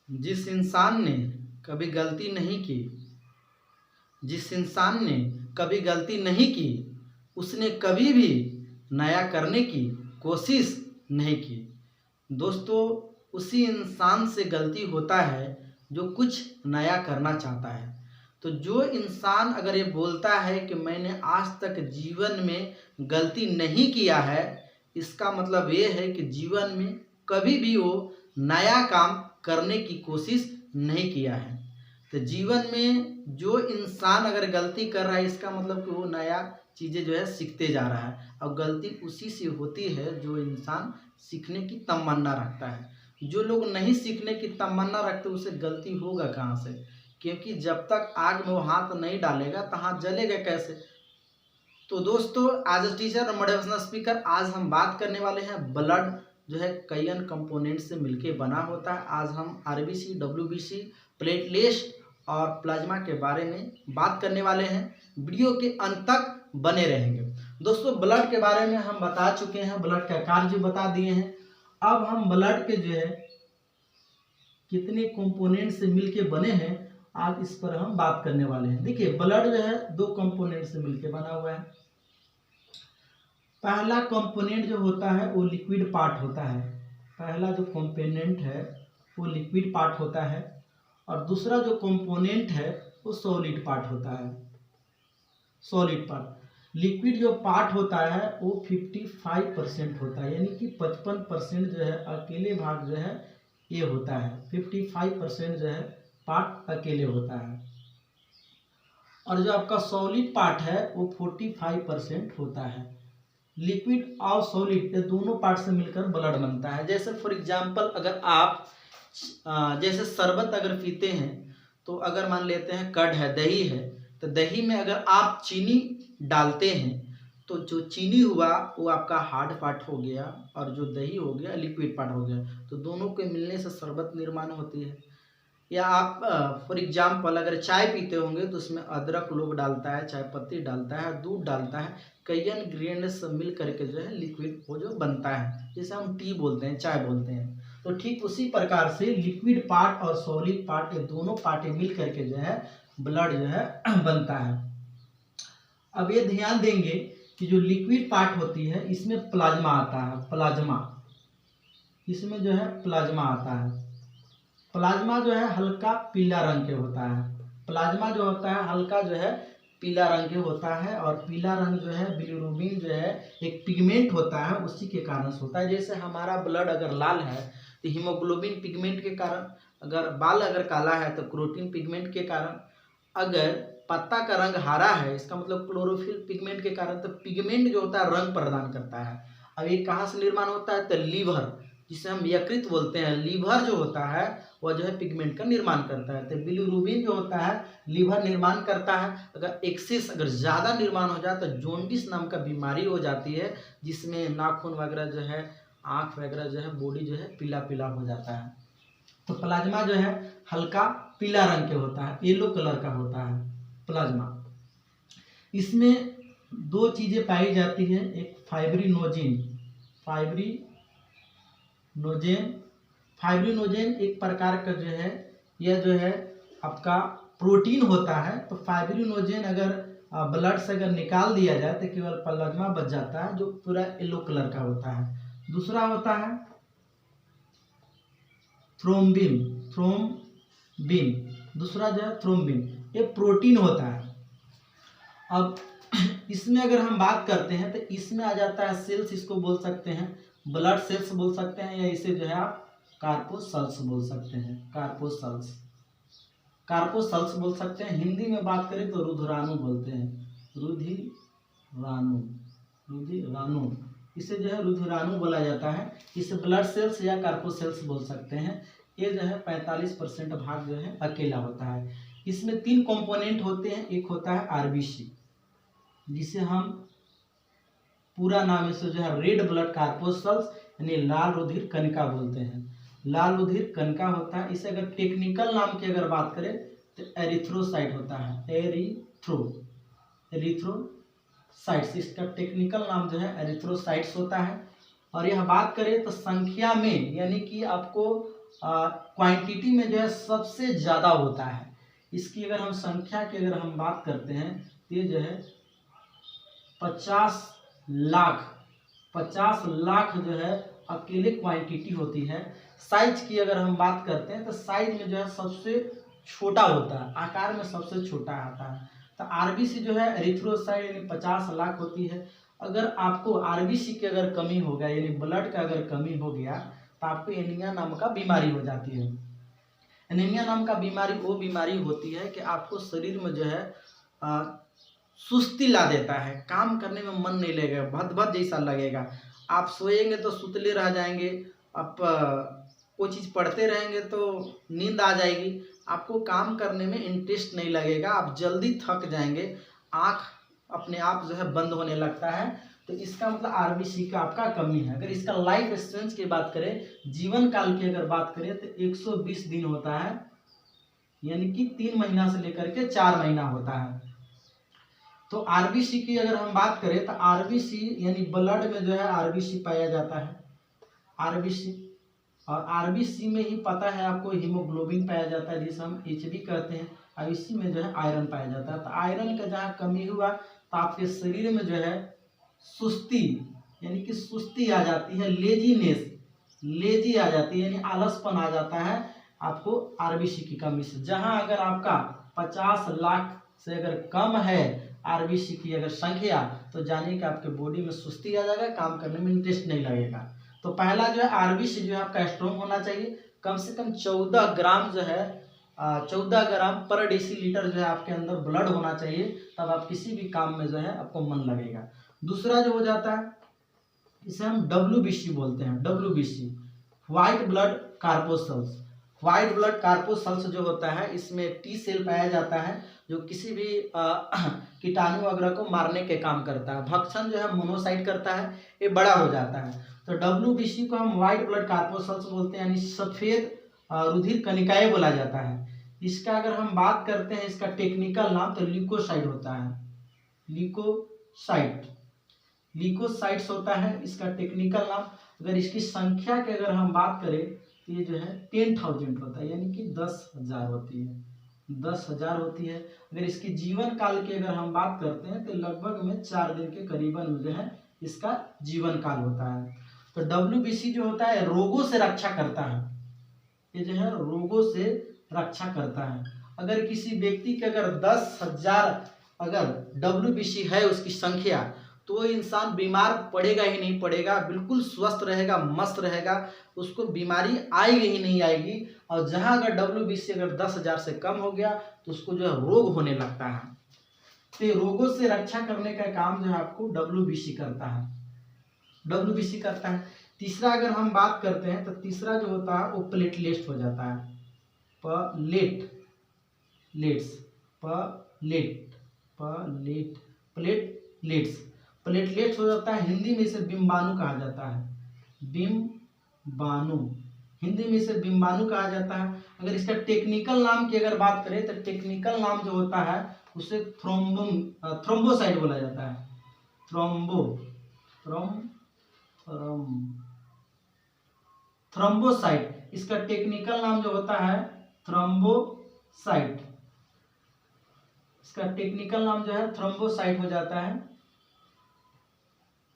जिस इंसान ने कभी गलती नहीं की जिस इंसान ने कभी गलती नहीं की उसने कभी भी नया करने की कोशिश नहीं की। दोस्तों, उसी इंसान से गलती होता है जो कुछ नया करना चाहता है। तो जो इंसान अगर ये बोलता है कि मैंने आज तक जीवन में गलती नहीं किया है, इसका मतलब ये है कि जीवन में कभी भी वो नया काम करने की कोशिश नहीं किया है। तो जीवन में जो इंसान अगर गलती कर रहा है, इसका मतलब कि वो नया चीज़ें जो है सीखते जा रहा है, और गलती उसी से होती है जो इंसान सीखने की तमन्ना रखता है। जो लोग नहीं सीखने की तमन्ना रखते, उसे गलती होगा कहाँ से? क्योंकि जब तक आग में वो हाथ नहीं डालेगा तो हाथ जलेगा कैसे? तो दोस्तों, आज टीचर और मोटिवेशनल स्पीकर, आज हम बात करने वाले हैं ब्लड जो है कई अन्य कंपोनेंट से मिलके बना होता है। आज हम आरबीसी, डब्ल्यूबीसी, प्लेटलेट और प्लाज्मा के बारे में बात करने वाले हैं। वीडियो के अंत तक बने रहेंगे। दोस्तों, ब्लड के बारे में हम बता चुके हैं, ब्लड का कार्य बता दिए हैं। अब हम ब्लड के जो है कितने कंपोनेंट से मिलके बने हैं, आज इस पर हम बात करने वाले हैं। देखिए, ब्लड जो है 2 कंपोनेंट से मिलके बना हुआ है। पहला कंपोनेंट जो होता है वो लिक्विड पार्ट होता है। पहला जो कंपोनेंट है वो लिक्विड पार्ट होता है, और दूसरा जो कंपोनेंट है वो सॉलिड पार्ट होता है। सॉलिड पार्ट, लिक्विड जो पार्ट होता है वो 55% होता है, यानी कि 55% जो है अकेले भाग जो है ये होता है। 55% जो है पार्ट अकेले होता है, और जो आपका सॉलिड पार्ट है वो 45% होता है। लिक्विड और सॉलिड ये दोनों पार्ट से मिलकर ब्लड बनता है। जैसे फॉर एग्जांपल, अगर आप जैसे शरबत अगर पीते हैं, तो अगर मान लेते हैं कर्ड है, दही है, तो दही में अगर आप चीनी डालते हैं तो जो चीनी हुआ वो आपका हार्ड पार्ट हो गया, और जो दही हो गया लिक्विड पार्ट हो गया। तो दोनों के मिलने से शरबत निर्माण होती है। या आप फॉर एग्जांपल अगर चाय पीते होंगे तो उसमें अदरक लोग डालता है, चाय पत्ती डालता है, दूध डालता है, कई इंग्रेडिएंट्स मिल करके जो है लिक्विड वो जो बनता है, जिसे हम टी बोलते हैं, चाय बोलते हैं। तो ठीक उसी प्रकार से लिक्विड पार्ट और सॉलिड पार्ट, ये दोनों पार्ट मिल करके जो है ब्लड जो है बनता है। अब ये ध्यान देंगे कि जो लिक्विड पार्ट होती है इसमें प्लाज्मा आता है। प्लाज्मा, इसमें जो है प्लाज्मा आता है। प्लाज्मा जो है हल्का पीला रंग के होता है। प्लाज्मा जो होता है हल्का जो है पीला रंग के होता है, और पीला रंग जो है बिलिरुबिन जो है एक पिगमेंट होता है, उसी के कारण से होता है। जैसे हमारा ब्लड अगर लाल है तो हीमोग्लोबिन पिगमेंट के कारण, अगर बाल अगर काला है तो क्रोटीन पिगमेंट के कारण, अगर पत्ता का रंग हरा है इसका मतलब क्लोरोफिल पिगमेंट के कारण। तो पिगमेंट जो होता है रंग प्रदान करता है। अब ये कहाँ से निर्माण होता है? तो लीवर, जिसे हम यकृत बोलते हैं, लीवर जो होता है वह जो है पिगमेंट का निर्माण करता है। तो बिलिरुबिन जो होता है लीवर निर्माण करता है। अगर एक्सेस, अगर ज़्यादा निर्माण हो जाए तो जॉन्डिस नाम का बीमारी हो जाती है, जिसमें नाखून वगैरह जो है, आँख वगैरह जो है, बॉडी जो है पीला पीला हो जाता है। तो प्लाज्मा जो है हल्का पीला रंग के होता है, येलो कलर का होता है प्लाज्मा। इसमें 2 चीज़ें पाई जाती हैं, एक फाइब्रिनोजेन। फाइब्रिनोजेन एक प्रकार का जो है, यह जो है आपका प्रोटीन होता है। तो फाइब्रिनोजेन अगर ब्लड से अगर निकाल दिया जाए तो केवल प्लाज्मा बच जाता है, जो पूरा येलो कलर का होता है। दूसरा होता है थ्रोम्बिन। दूसरा जो है थ्रोम्बिन, ये प्रोटीन होता है। अब इसमें अगर हम बात करते हैं तो इसमें आ जाता है सेल्स, इसको बोल सकते हैं ब्लड सेल्स बोल सकते हैं, या इसे जो है आप कार्पोसेल्स बोल सकते हैं। कार्पोसेल्स बोल सकते हैं। हिंदी में बात करें तो रुधिराणु बोलते हैं। रुधिराणु, इसे जो है रुधिराणु बोला जाता है। इसे ब्लड सेल्स या कार्पोसेल्स बोल सकते हैं। ये जो है 45% भाग जो है अकेला होता है। इसमें 3 कंपोनेंट होते हैं। एक होता है आरबीसी, जिसे हम पूरा नाम से जो है रेड ब्लड कार्पोसेल्स यानी लाल रुधिर कणिका बोलते हैं। लाल रुधिर कणिका होता है। इसे अगर टेक्निकल नाम की अगर बात करें तो एरिथ्रोसाइट होता है। एरिथ्रोसाइट्स, इसका टेक्निकल नाम जो है एरिथ्रोसाइट्स होता है। और यह बात करें तो संख्या में, यानी कि आपको क्वांटिटी में जो है सबसे ज़्यादा होता है। इसकी अगर हम संख्या की अगर हम बात करते हैं तो ये जो है 50 लाख जो है अकेले क्वांटिटी होती है। साइज की अगर हम बात करते हैं तो साइज में जो है सबसे छोटा होता है, आकार में सबसे छोटा आता है। तो आरबीसी जो है एरिथ्रोसाइट यानी 50 लाख होती है। अगर आपको आरबीसी की अगर कमी हो गया यानी ब्लड का अगर कमी हो गया तो आपको एनीमिया नाम का बीमारी हो जाती है। एनीमिया नाम का बीमारी वो बीमारी होती है कि आपको शरीर में जो है सुस्ती ला देता है, काम करने में मन नहीं लगेगा, भद जैसा लगेगा। आप सोएंगे तो सुतले रह जाएंगे, आप कोई चीज़ पढ़ते रहेंगे तो नींद आ जाएगी, आपको काम करने में इंटरेस्ट नहीं लगेगा, आप जल्दी थक जाएंगे, आँख अपने आप जो है बंद होने लगता है। तो इसका मतलब आरबीसी का आपका कमी है। अगर इसका लाइफ स्टेंस की बात करें, जीवन काल की अगर बात करें तो 120 दिन होता है, यानी कि 3 महीना से लेकर के 4 महीना होता है। तो आरबीसी की अगर हम बात करें तो आरबीसी यानी ब्लड में जो है आरबीसी पाया जाता है, आरबीसी। और आरबीसी में ही पता है आपको हीमोग्लोबिन पाया जाता है जिसे हम एचबी कहते हैं, और इसी में जो है आयरन पाया जाता है। तो आयरन का जहाँ कमी हुआ तो आपके शरीर में जो है सुस्ती यानी कि सुस्ती आ जाती है, लेजी आ जाती है, यानी आलसपन आ जाता है आपको आरबीसी की कमी से। जहाँ अगर आपका 50 लाख से अगर कम है आरबीसी की अगर संख्या, तो जानिए कि आपके बॉडी में सुस्ती आ जाएगा, काम करने में इंटरेस्ट नहीं लगेगा। तो पहला जो है आरबीसी जो है आपका स्ट्रॉन्ग होना चाहिए, कम से कम 14 ग्राम जो है 14 ग्राम पर डेसीलीटर जो है आपके अंदर ब्लड होना चाहिए, तब आप किसी भी काम में जो है आपको मन लगेगा। दूसरा जो हो जाता है इसे हम डब्ल्यूबीसी बोलते हैं, WBC white blood corpuscles. White blood corpuscles जो होता है इसमें टी सेल पाया जाता है जो किसी भी कीटाणु वगैरह को मारने के काम करता है। भक्षण जो है मोनोसाइट करता है, ये बड़ा हो जाता है। तो डब्ल्यूबीसी को हम व्हाइट ब्लड कार्पोसल्स बोलते हैं, यानी सफेद रुधिर कणिकाएं बोला जाता है। इसका अगर हम बात करते हैं इसका टेक्निकल नाम तो ल्यूकोसाइट होता है, ल्यूकोसाइट्स होता है इसका टेक्निकल नाम। अगर इसकी संख्या की अगर हम बात करें तो ये जो है 10,000 होता है, यानी कि 10,000 होती है, 10,000 होती है। अगर इसकी जीवन काल की अगर हम बात करते हैं तो लगभग में 4 दिन के करीबन जो है इसका जीवन काल होता है। तो डब्ल्यूबीसी जो होता है रोगों से रक्षा करता है, ये जो है रोगों से रक्षा करता है। अगर किसी व्यक्ति के अगर 10,000 अगर डब्ल्यूबीसी है उसकी संख्या, तो वो इंसान बीमार पड़ेगा ही नहीं पड़ेगा, बिल्कुल स्वस्थ रहेगा, मस्त रहेगा, उसको बीमारी आएगी ही नहीं आएगी। और जहाँ अगर डब्ल्यूबीसी अगर 10,000 से कम हो गया तो उसको जो है रोग होने लगता है। तो रोगों से रक्षा करने का काम जो है आपको डब्ल्यूबीसी करता है, डब्ल्यूबीसी करता है। तीसरा अगर हम बात करते हैं तो तीसरा जो होता है वो प्लेटलेट्स हो जाता है, प्लेटलेट्स हो जाता है। हिंदी में इसे बिम्बाणु कहा जाता है, बिम्बाणु, हिंदी में इसे बिम्बाणु कहा जाता है। अगर इसका टेक्निकल नाम की अगर बात करें तो टेक्निकल नाम जो होता है उसे थ्रोम्बोसाइट बोला जाता है, थ्रोम्बोसाइट। इसका टेक्निकल नाम जो होता है थ्रोम्बोसाइट, इसका टेक्निकल नाम जो है थ्रोम्बोसाइट हो जाता है,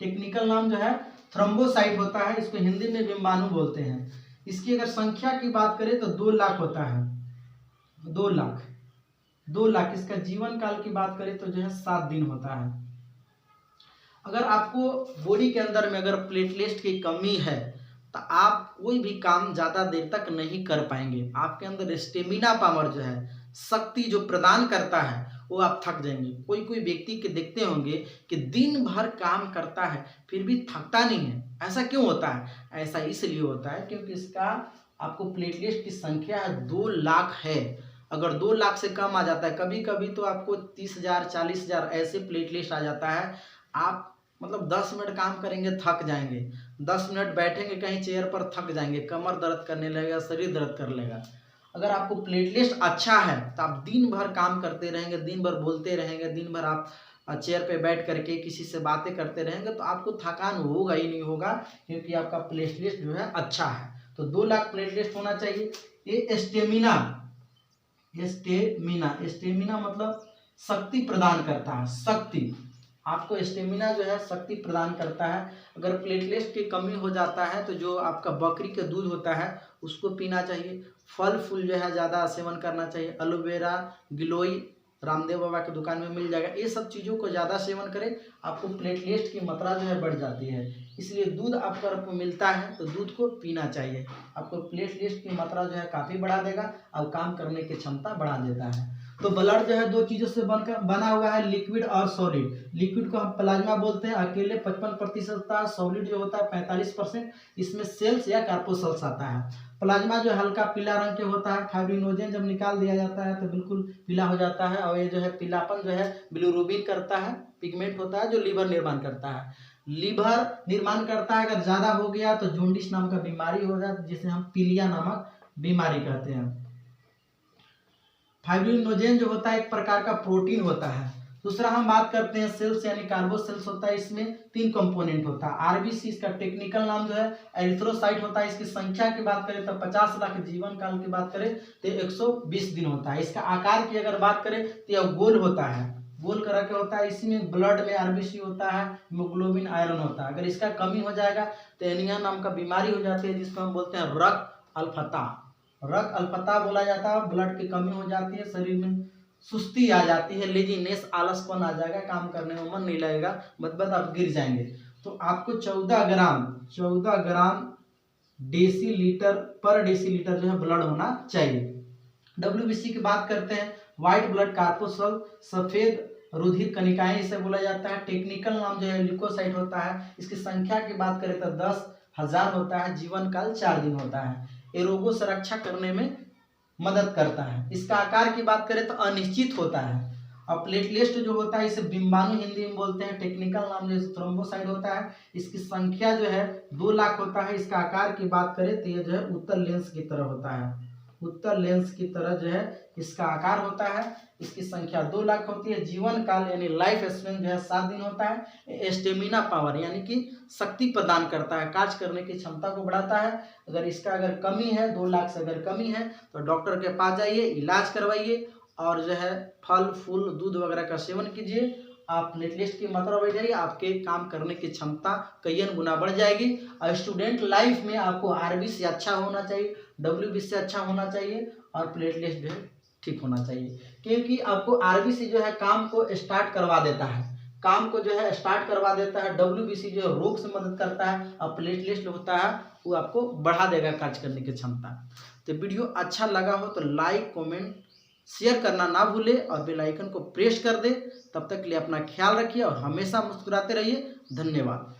टेक्निकल नाम जो है थ्रोम्बोसाइट होता है। इसको हिंदी में बिम्बाणु बोलते हैं। इसकी अगर संख्या की बात करें तो 2 लाख होता है, 2 लाख। इसका जीवन काल की बात करें तो जो है 7 दिन होता है। अगर आपको बॉडी के अंदर में अगर प्लेटलेट्स की कमी है तो आप कोई भी काम ज़्यादा देर तक नहीं कर पाएंगे। आपके अंदर स्टेमिना पावर जो है, शक्ति जो प्रदान करता है, वो आप थक जाएंगे। कोई व्यक्ति के देखते होंगे कि दिन भर काम करता है फिर भी थकता नहीं है। ऐसा क्यों होता है? ऐसा इसलिए होता है क्योंकि इसका आपको प्लेटलेट्स की संख्या 2 लाख है। अगर 2 लाख से कम आ जाता है, कभी कभी तो आपको 30,000 40,000 ऐसे प्लेटलेट्स आ जाता है, आप मतलब 10 मिनट काम करेंगे थक जाएंगे, 10 मिनट बैठेंगे कहीं चेयर पर थक जाएंगे, कमर दर्द करने लगेगा, शरीर दर्द कर लेगा। अगर आपको प्लेटलेट्स अच्छा है तो आप दिन भर काम करते रहेंगे, दिन भर बोलते रहेंगे, दिन भर आप चेयर पे बैठ करके किसी से बातें करते रहेंगे तो आपको थकान होगा ही नहीं होगा, क्योंकि आपका प्लेटलेट्स जो है अच्छा है। तो 2 लाख प्लेटलेट्स होना चाहिए। ये स्टेमिना मतलब शक्ति प्रदान करता है, शक्ति, आपको स्टेमिना जो है शक्ति प्रदान करता है। अगर प्लेटलेट्स की कमी हो जाता है तो जो आपका बकरी का दूध होता है उसको पीना चाहिए। फल फूल जो है ज़्यादा सेवन करना चाहिए। एलोवेरा, गिलोई रामदेव बाबा की दुकान में मिल जाएगा। ये सब चीज़ों को ज़्यादा सेवन करें, आपको प्लेटलेट्स की मात्रा जो है बढ़ जाती है। इसलिए दूध आपको मिलता है तो दूध को पीना चाहिए, आपको प्लेटलेट्स की मात्रा जो है काफ़ी बढ़ा देगा और काम करने की क्षमता बढ़ा देता है। तो ब्लड जो है 2 चीज़ों से बना हुआ है, लिक्विड और सॉलिड। लिक्विड को हम प्लाज्मा बोलते हैं, अकेले 55% होता है। सॉलिड जो होता है 45%, इसमें सेल्स या कार्पोसेल्स आता है। प्लाज्मा जो हल्का पीला रंग के होता है। फाइब्रिनोजन जब निकाल दिया जाता है तो बिल्कुल पीला हो जाता है और ये जो है पीलापन जो है बिलिरुबिन करता है, पिगमेंट होता है जो लीवर निर्माण करता है। लीवर निर्माण करता है, अगर ज़्यादा हो गया तो जॉन्डिस नाम का बीमारी हो जाता है, जिसे हम पीलिया नामक बीमारी कहते हैं। फाइब्रिनोजेन जो होता है एक प्रकार का प्रोटीन होता है। दूसरा हम बात करते हैं सेल्स यानी कार्बोसेल्स होता है। इसमें 3 कंपोनेंट होता है। आरबीसी इसका टेक्निकल नाम जो है एरिथ्रोसाइट होता है। इसकी संख्या की बात करें तो 50 लाख, जीवन काल की बात करें तो 120 दिन होता है। इसका आकार की अगर बात करें तो यह गोल होता है, गोल तरह के होता है। इसमें ब्लड में आरबीसी होता है, हीमोग्लोबिन, आयरन होता है। अगर इसका कमी हो जाएगा तो एनीमिया नाम का बीमारी हो जाती है, जिसको हम बोलते हैं रक्त अल्पता बोला जाता है। ब्लड की कमी हो जाती है, शरीर में सुस्ती आ जाती है, लेजीनेस, आलसपन आ जाएगा, काम करने में मन नहीं लगेगा, मतलब आप गिर जाएंगे। तो आपको 14 ग्राम पर डेसीलीटर जो है ब्लड होना चाहिए। डब्ल्यूबीसी की बात करते हैं, व्हाइट ब्लड कार्पोसल, सफेद रुधिर कणिकाएं इसे बोला जाता है। टेक्निकल नाम जो है ल्यूकोसाइट होता है। इसकी संख्या की बात करें तो 10,000 होता है। जीवन काल 4 दिन होता है। ये रोगों से रक्षा करने में मदद करता है। इसका आकार की बात करें तो अनिश्चित होता है। और प्लेटलेट्स जो होता है इसे बिंबाणु हिंदी में बोलते हैं। टेक्निकल नाम जो थ्रोम्बोसाइट होता है। इसकी संख्या जो है 2 लाख होता है। इसका आकार की बात करें तो ये जो है उत्तर लेंस की तरह होता है, उत्तर लेंस की तरह जो है इसका आकार होता है। इसकी संख्या 2 लाख होती है। जीवन काल यानी लाइफ स्पेन जो है 7 दिन होता है। स्टेमिना पावर यानी कि शक्ति प्रदान करता है, कार्य करने की क्षमता को बढ़ाता है। अगर कमी है, 2 लाख से अगर कमी है तो डॉक्टर के पास जाइए, इलाज करवाइए और जो है फल फूल दूध वगैरह का सेवन कीजिए। आप प्लेटलेट्स की मात्रा बढ़ जाएगी, आपके काम करने की क्षमता कई गुना बढ़ जाएगी। और स्टूडेंट लाइफ में आपको आरबी से अच्छा होना चाहिए, डब्ल्यूबी से अच्छा होना चाहिए और प्लेटलेट्स जो है ठीक होना चाहिए। क्योंकि आपको आरबीसी जो है काम को स्टार्ट करवा देता है, डब्ल्यूबीसी जो है रोग से मदद करता है और प्लेटलेट्स जो होता है वो आपको बढ़ा देगा कार्य करने की क्षमता। तो वीडियो अच्छा लगा हो तो लाइक, कमेंट, शेयर करना ना भूले और बेल आइकन को प्रेस कर दे। तब तक के लिए अपना ख्याल रखिए और हमेशा मुस्कुराते रहिए। धन्यवाद।